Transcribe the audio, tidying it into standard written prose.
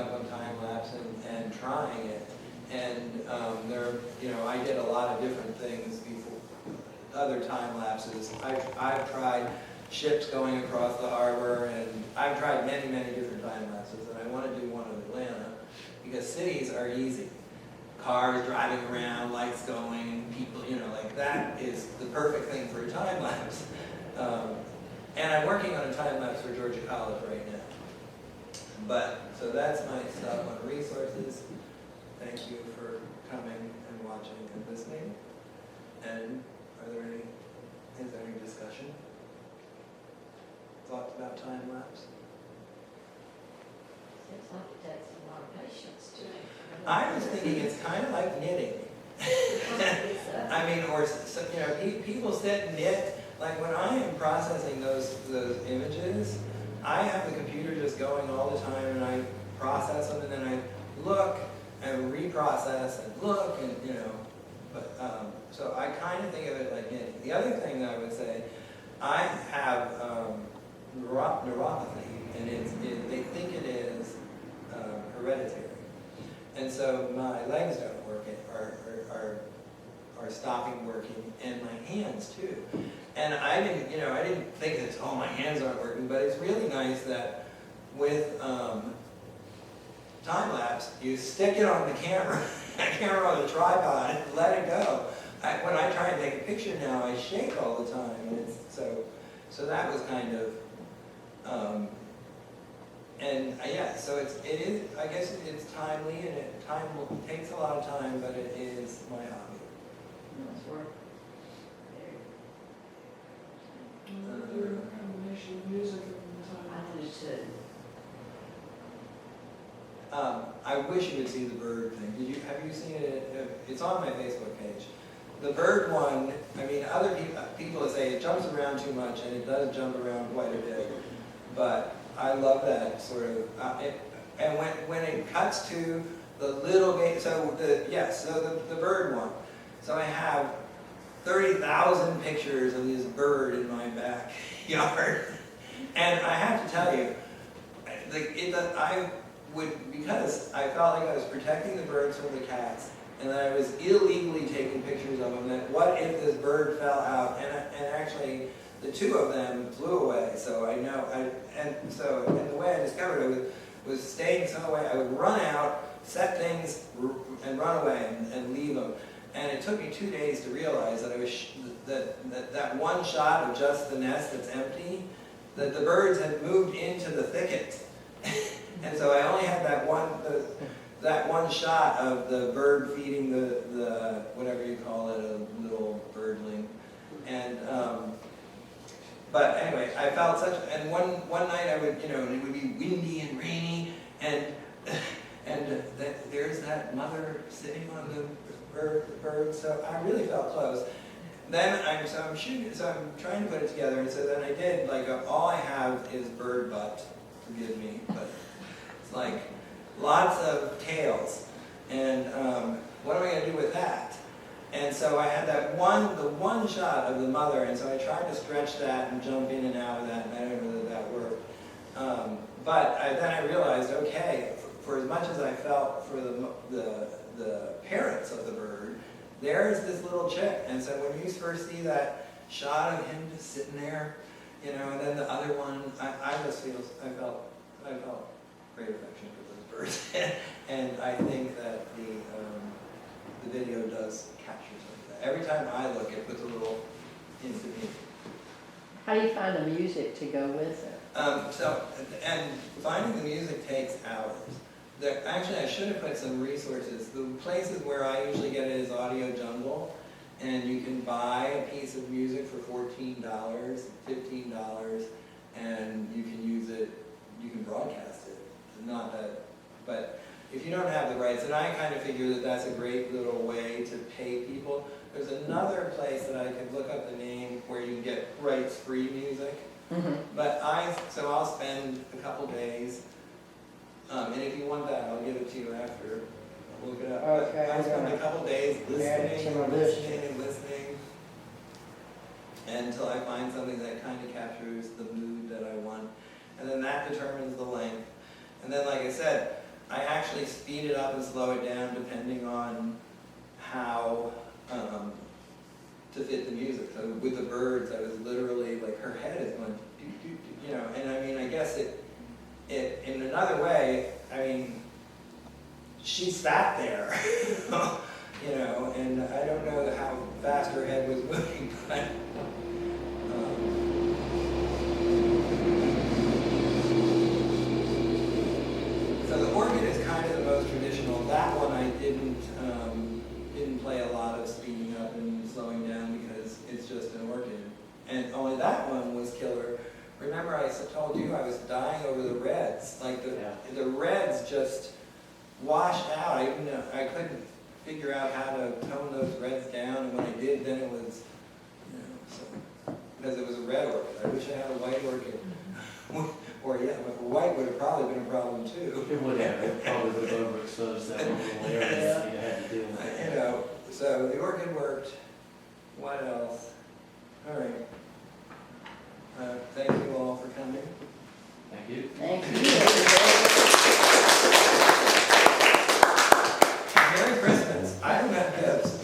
up on time lapse and trying it. And I did a lot of different things before, other time lapses. I've tried ships going across the harbor, and I've tried many, many different time lapses, and I want to do one of Atlanta because cities are easy. Cars driving around, lights going, people, like that is the perfect thing for a time lapse. And I'm working on a time lapse for Georgia College right now. So that's my stuff on resources. Thank you for coming and watching and listening. And is there any discussion? Thoughts about time lapse? Seems like it takes a lot of patience too. I was thinking it's kind of like knitting. I mean, people sit and knit. Like when I am processing those images, I have the computer just going all the time, and I process them, and then I look and reprocess and look, and so I kind of think of it like knitting. The other thing that I would say, I have neuropathy, and they think it is hereditary. And so my legs don't work, are stopping working, and my hands too. And I didn't think that, oh, my hands aren't working, but it's really nice that with time lapse, you stick it on the camera on the tripod, and let it go. When I try and take a picture now, I shake all the time, and so that was kind of. So it is. I guess it's timely, and it takes a lot of time, but it is my hobby. It's work. Another combination of music and time. I do too. I wish you would see the bird thing. Have you seen it? It's on my Facebook page. The bird one, I mean, other people say it jumps around too much, and it does jump around quite a bit. But I love that sort of. And when it cuts to the little bit, so the bird one. So I have 30,000 pictures of this bird in my backyard, and I have to tell you, because I felt like I was protecting the birds from the cats, and that I was illegally taking pictures of them. That what if this bird fell out, and actually the two of them flew away. So I know, and the way I discovered it was staying so away. I would run out, set things, and run away and leave them. And it took me 2 days to realize that I was that one shot of just the nest that's empty, that the birds had moved into the thicket, and so I only had that one shot of the bird feeding the whatever you call it, a little birdling, and but anyway, I felt and one night I would it would be windy and rainy, and there's that mother sitting on the bird, so I really felt close. Then I'm trying to put it together, and so then I did, all I have is bird butt, forgive me, but it's like lots of tails, and what am I going to do with that? And so I had the one shot of the mother, and so I tried to stretch that and jump in and out of that, and I don't know that worked. But then I realized, okay, for as much as I felt for the parents of the bird, there's this little chick. And so when you first see that shot of him just sitting there, and then the other one, I felt great affection for those birds. And I think that the video does capture some of that. Every time I look, it puts a little into me. How do you find the music to go with it? And finding the music takes hours. Actually, I should have put some resources. The places where I usually get it is Audio Jungle, and you can buy a piece of music for $14, $15, and you can use it, you can broadcast it. Not that, but if you don't have the rights, and I kind of figure that that's a great little way to pay people. There's another place that I could look up the name where you can get rights-free music. Mm-hmm. But I'll spend a couple days, and if you want that, I'll give it to you after. I'll look it up. Okay, But I spend a couple days listening until I find something that kind of captures the mood that I want, and then that determines the length. And then, like I said, I actually speed it up and slow it down depending on how, to fit the music. So with the birds, I was literally, like, her head is going, doo, doo, doo, you know, and I mean, I guess it, in another way, I mean, she sat there, you know, and I don't know how fast her head was moving, but, so the organ is kind of the most traditional. That one I didn't play a lot of speeding up and slowing down because it's just an organ. And only that one was killer. Remember I told you I was dying over the reds. Like the reds just washed out. I couldn't figure out how to tone those reds down, and when I did, then it was, you know, so, because it was a red organ. I wish I had a white organ. Or yeah, but white would have probably been a problem too. It would have, it probably would have overexposed that little area that you had to deal with. You know, so the organ worked. What else? All right. Thank you all for coming. Thank you. Thank you.